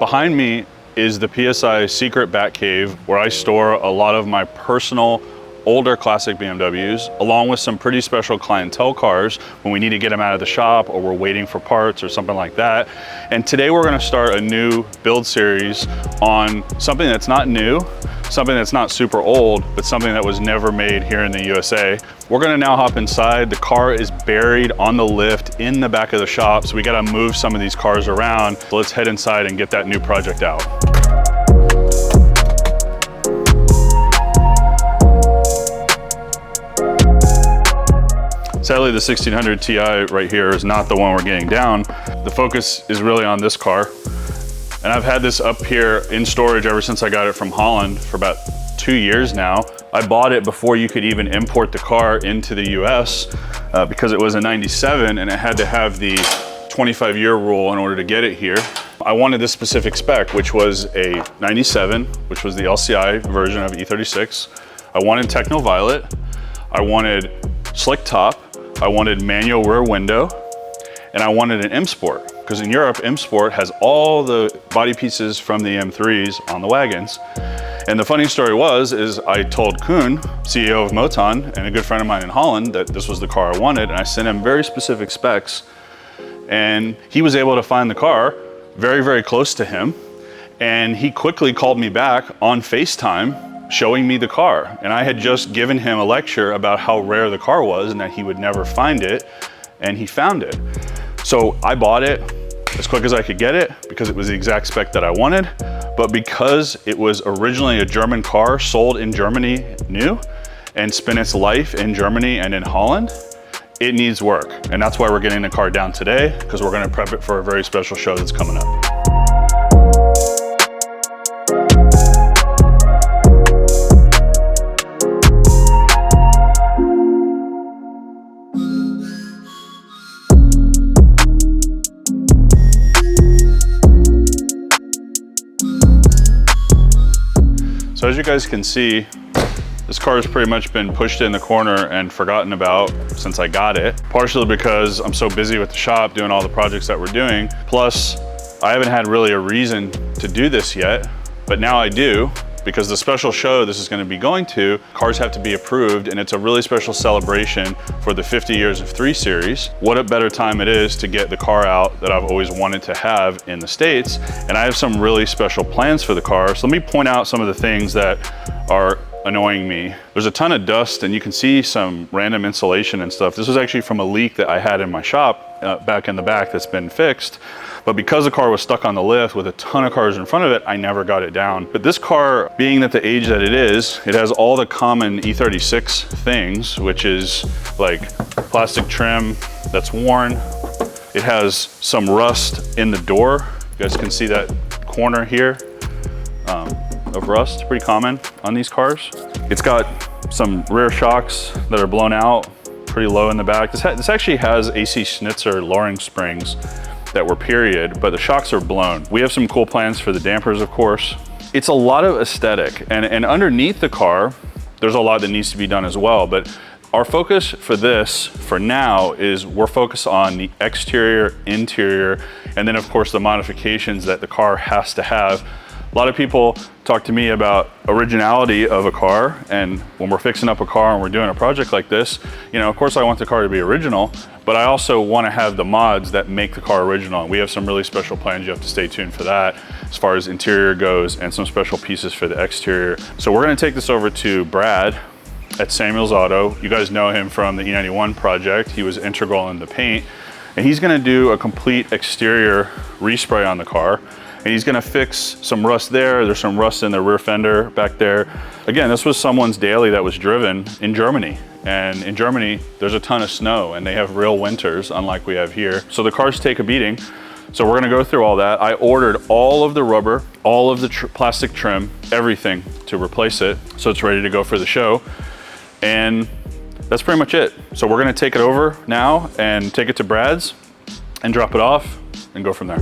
Behind me is the PSI secret bat cave where I store a lot of my personal older classic BMWs, along with some pretty special clientele cars when we need to get them out of the shop or we're waiting for parts or something like that. And today we're gonna start a new build series on something that's not new, something that's not super old, but something that was never made here in the USA. We're gonna now hop inside. The car is buried on the lift in the back of the shop, so we gotta move some of these cars around. So let's head inside and get that new project out. Sadly, the 1600 Ti right here is not the one we're getting down. The focus is really on this car. And I've had this up here in storage ever since I got it from Holland for about 2 years now. I bought it before you could even import the car into the US because it was a 97 and it had to have the 25-year rule in order to get it here. I wanted this specific spec, which was a 97, which was the LCI version of E36. I wanted Techno Violet. I wanted slick top. I wanted manual rear window, and I wanted an M Sport, because in Europe, M Sport has all the body pieces from the M3s on the wagons. And the funny story is I told Koen, CEO of Moton, and a good friend of mine in Holland, that this was the car I wanted, and I sent him very specific specs, and he was able to find the car very, very close to him, and he quickly called me back on FaceTime showing me the car. And I had just given him a lecture about how rare the car was and that he would never find it, and he found it. So I bought it as quick as I could get it because it was the exact spec that I wanted. But because it was originally a German car sold in Germany new and spent its life in Germany and in Holland, it needs work. And that's why we're getting the car down today, because we're gonna prep it for a very special show that's coming up. So as you guys can see, this car has pretty much been pushed in the corner and forgotten about since I got it, partially because I'm so busy with the shop doing all the projects that we're doing. Plus, I haven't had really a reason to do this yet, but now I do, because the special show this is going to be going to, cars have to be approved, and it's a really special celebration for the 50 years of 3 Series. What a better time it is to get the car out that I've always wanted to have in the States. And I have some really special plans for the car. So let me point out some of the things that are annoying me. There's a ton of dust, and you can see some random insulation and stuff. This was actually from a leak that I had in my shop back in the back that's been fixed. But because the car was stuck on the lift with a ton of cars in front of it, I never got it down. But this car, being at the age that it is, it has all the common E36 things, which is like plastic trim that's worn. It has some rust in the door. You guys can see that corner here of rust, pretty common on these cars. It's got some rear shocks that are blown out pretty low in the back. This actually has AC Schnitzer lowering springs that were period, but the shocks are blown. We have some cool plans for the dampers, of course. It's a lot of aesthetic, and underneath the car, there's a lot that needs to be done as well, but our focus for this, for now, is we're focused on the exterior, interior, and then of course the modifications that the car has to have. A lot of people talk to me about originality of a car, and when we're fixing up a car and we're doing a project like this, you know, of course I want the car to be original, but I also want to have the mods that make the car original. And we have some really special plans. You have to stay tuned for that as far as interior goes, and some special pieces for the exterior. So we're going to take this over to Brad at Samuel's Auto. You guys know him from the E91 project. He was integral in the paint, and he's going to do a complete exterior respray on the car. And he's gonna fix some rust there. There's some rust in the rear fender back there. Again, this was someone's daily that was driven in Germany. And in Germany, there's a ton of snow and they have real winters, unlike we have here. So the cars take a beating. So we're gonna go through all that. I ordered all of the rubber, all of the plastic trim, everything to replace it. So it's ready to go for the show. And that's pretty much it. So we're gonna take it over now and take it to Brad's and drop it off and go from there.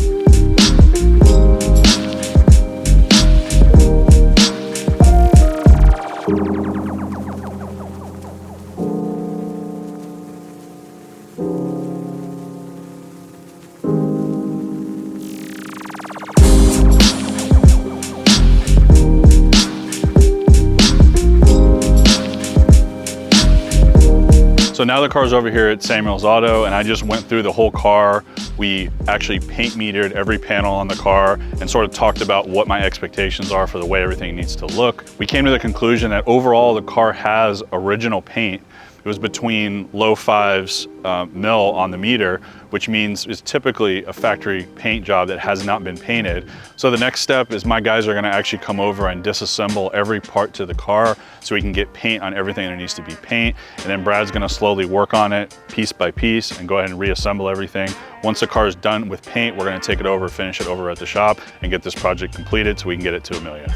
So now the car's over here at Samuel's Auto, and I just went through the whole car. We actually paint metered every panel on the car and sort of talked about what my expectations are for the way everything needs to look. We came to the conclusion that overall the car has original paint. It was between low 5s mil on the meter, which means it's typically a factory paint job that has not been painted. So the next step is my guys are gonna actually come over and disassemble every part to the car so we can get paint on everything that needs to be paint. And then Brad's gonna slowly work on it piece by piece and go ahead and reassemble everything. Once the car is done with paint, we're gonna take it over, finish it over at the shop and get this project completed so we can get it to $1 million.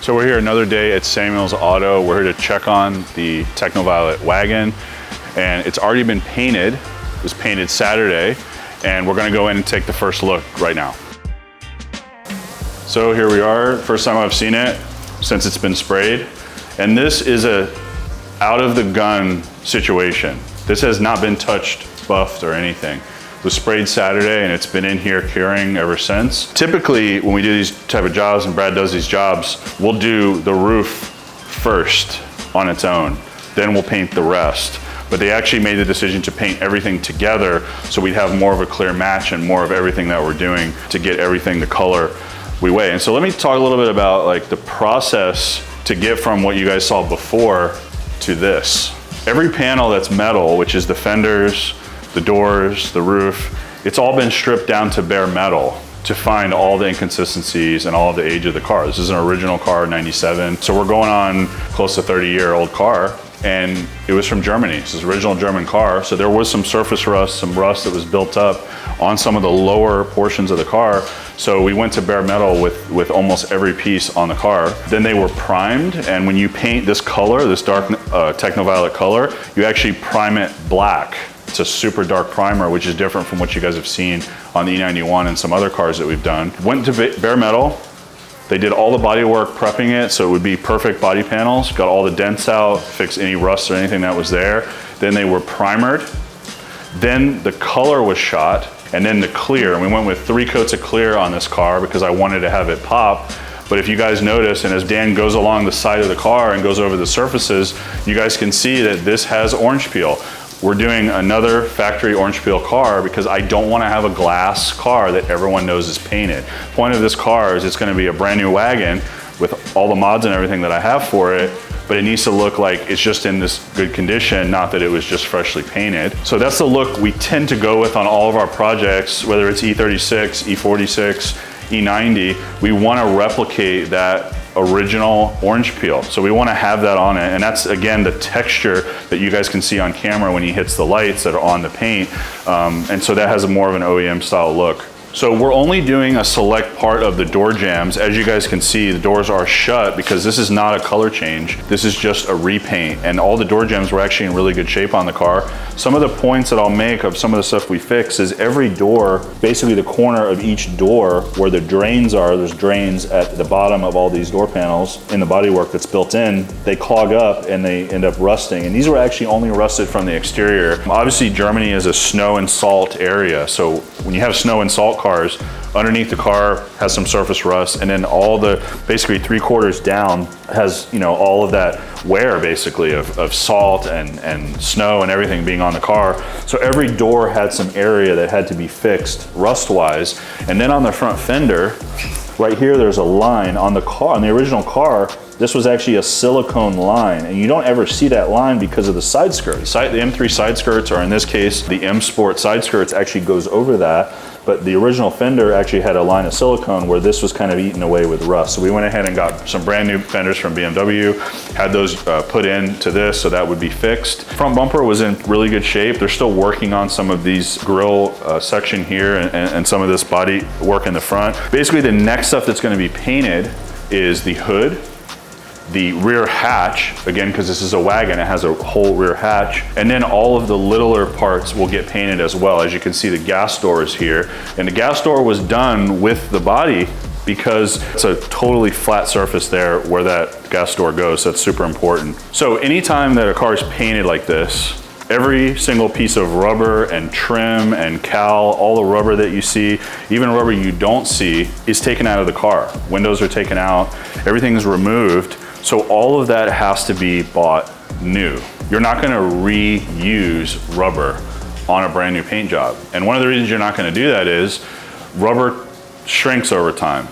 So we're here another day at Samuel's Auto. We're here to check on the Technoviolet Wagon, and it's already been painted. It was painted Saturday, and we're gonna go in and take the first look right now. So here we are, first time I've seen it since it's been sprayed. And this is a out of the gun situation. This has not been touched, buffed, or anything. It was sprayed Saturday and it's been in here curing ever since. Typically, when we do these type of jobs and Brad does these jobs, we'll do the roof first on its own, then we'll paint the rest. But they actually made the decision to paint everything together so we'd have more of a clear match and more of everything that we're doing to get everything the color we weigh. And so let me talk a little bit about like the process to get from what you guys saw before to this. Every panel that's metal, which is the fenders, the doors, the roof, it's all been stripped down to bare metal to find all the inconsistencies and all of the age of the car. This is an original car, 97. So we're going on close to 30-year-old car, and it was from Germany. This is an original German car. So there was some surface rust, some rust that was built up on some of the lower portions of the car. So we went to bare metal with almost every piece on the car. Then they were primed, and when you paint this color, this dark Technoviolet color, you actually prime it black. It's a super dark primer, which is different from what you guys have seen on the E91 and some other cars that we've done. Went to bare metal. They did all the body work prepping it so it would be perfect body panels, got all the dents out, fixed any rust or anything that was there. Then they were primered. Then the color was shot, and then the clear. And we went with 3 coats of clear on this car because I wanted to have it pop. But if you guys notice, and as Dan goes along the side of the car and goes over the surfaces, you guys can see that this has orange peel. We're doing another factory orange peel car because I don't want to have a glass car that everyone knows is painted. The point of this car is it's going to be a brand new wagon with all the mods and everything that I have for it, but it needs to look like it's just in this good condition, not that it was just freshly painted. So that's the look we tend to go with on all of our projects, whether it's E36, E46, E90. We want to replicate that original orange peel. So we want to have that on it. And that's, again, the texture that you guys can see on camera when he hits the lights that are on the paint. And so that has a more of an OEM style look. So we're only doing a select part of the door jambs. As you guys can see, the doors are shut because this is not a color change. This is just a repaint. And all the door jambs were actually in really good shape on the car. Some of the points that I'll make of some of the stuff we fix is every door, basically the corner of each door where the drains are, there's drains at the bottom of all these door panels in the bodywork that's built in, they clog up and they end up rusting. And these were actually only rusted from the exterior. Obviously, Germany is a snow and salt area. So when you have snow and salt cars, underneath the car has some surface rust, and then all the, basically 3/4 down has, you know, all of that wear basically of salt and snow and everything being on the car. So every door had some area that had to be fixed rust-wise. And then on the front fender, right here, there's a line on the car, on the original car. This was actually a silicone line, and you don't ever see that line because of the side skirt. The M3 side skirts, or in this case, the M Sport side skirts, actually goes over that. But the original fender actually had a line of silicone where this was kind of eaten away with rust. So we went ahead and got some brand new fenders from BMW, had those put into this so that would be fixed. Front bumper was in really good shape. They're still working on some of these grille section here and some of this body work in the front. Basically, the next stuff that's gonna be painted is the hood, the rear hatch, again, because this is a wagon, it has a whole rear hatch, and then all of the littler parts will get painted as well. As you can see, the gas door is here, and the gas door was done with the body because it's a totally flat surface there where that gas door goes. So that's super important. So anytime that a car is painted like this, every single piece of rubber and trim and cowl, all the rubber that you see, even rubber you don't see, is taken out of the car. Windows are taken out, everything is removed. So all of that has to be bought new. You're not gonna reuse rubber on a brand new paint job. And one of the reasons you're not gonna do that is rubber shrinks over time.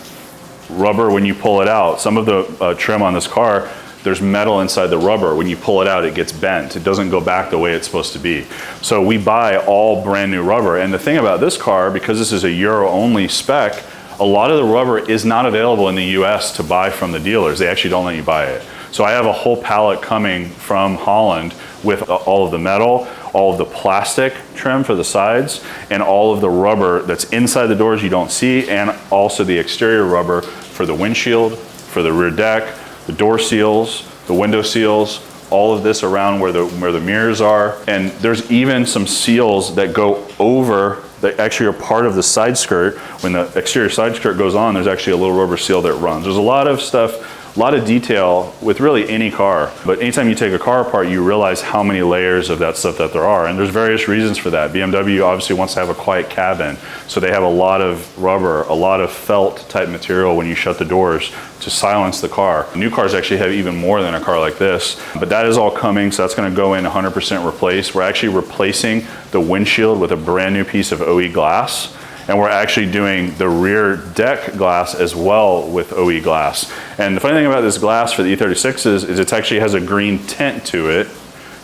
Rubber, when you pull it out, some of the trim on this car, there's metal inside the rubber. When you pull it out, it gets bent. It doesn't go back the way it's supposed to be. So we buy all brand new rubber. And the thing about this car, because this is a Euro only spec, a lot of the rubber is not available in the US to buy from the dealers. They actually don't let you buy it. So I have a whole pallet coming from Holland with all of the metal, all of the plastic trim for the sides, and all of the rubber that's inside the doors you don't see, and also the exterior rubber for the windshield, for the rear deck, the door seals, the window seals, all of this around where the mirrors are. And there's even some seals that go over, that actually are part of the side skirt. When the exterior side skirt goes on, there's actually a little rubber seal that runs. There's a lot of stuff, a lot of detail with really any car. But anytime you take a car apart, you realize how many layers of that stuff that there are. And there's various reasons for that. BMW obviously wants to have a quiet cabin. So they have a lot of rubber, a lot of felt type material when you shut the doors to silence the car. New cars actually have even more than a car like this. But that is all coming, so that's gonna go in 100% replaced. We're actually replacing the windshield with a brand new piece of OE glass. And we're actually doing the rear deck glass as well with OE glass. And the funny thing about this glass for the E36s is it actually has a green tint to it.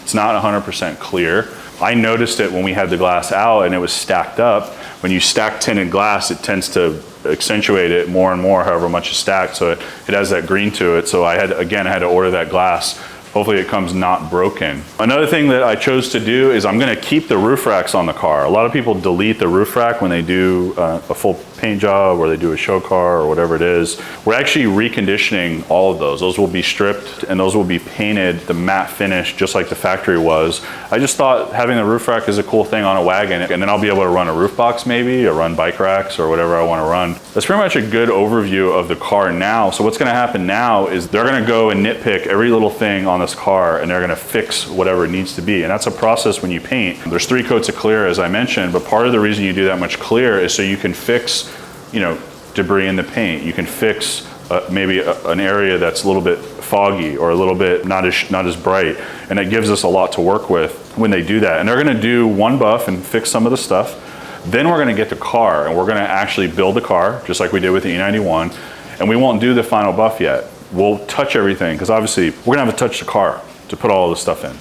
It's not 100% clear. I noticed it when we had the glass out and it was stacked up. When you stack tinted glass, it tends to accentuate it more and more, however much is stacked. So it has that green to it. So I had to order that glass. Hopefully it comes not broken. Another thing that I chose to do is I'm gonna keep the roof racks on the car. A lot of people delete the roof rack when they do a full paint job or they do a show car or whatever it is. We're actually reconditioning all of those. Those will be stripped and those will be painted the matte finish just like the factory was. I just thought having the roof rack is a cool thing on a wagon, and then I'll be able to run a roof box maybe, or run bike racks or whatever I wanna run. That's pretty much a good overview of the car now. So what's gonna happen now is they're gonna go and nitpick every little thing on this car and they're gonna fix whatever it needs to be. And that's a process when you paint. There's 3 coats of clear as I mentioned, but part of the reason you do that much clear is so you can fix, you know, debris in the paint. You can fix maybe an area that's a little bit foggy or a little bit not as bright. And it gives us a lot to work with when they do that. And they're gonna do one buff and fix some of the stuff. Then we're gonna get the car and we're gonna actually build the car just like we did with the E91. And we won't do the final buff yet. We'll touch everything because obviously we're gonna have to touch the car to put all this stuff in,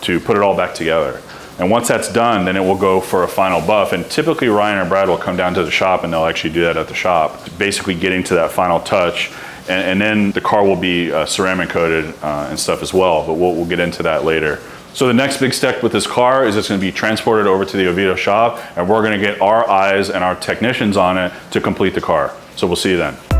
to put it all back together. And once that's done, then it will go for a final buff. And typically Ryan or Brad will come down to the shop and they'll actually do that at the shop, basically getting to that final touch. And then the car will be ceramic coated and stuff as well, but we'll get into that later. So the next big step with this car is it's gonna be transported over to the Oviedo shop and we're gonna get our eyes and our technicians on it to complete the car. So we'll see you then.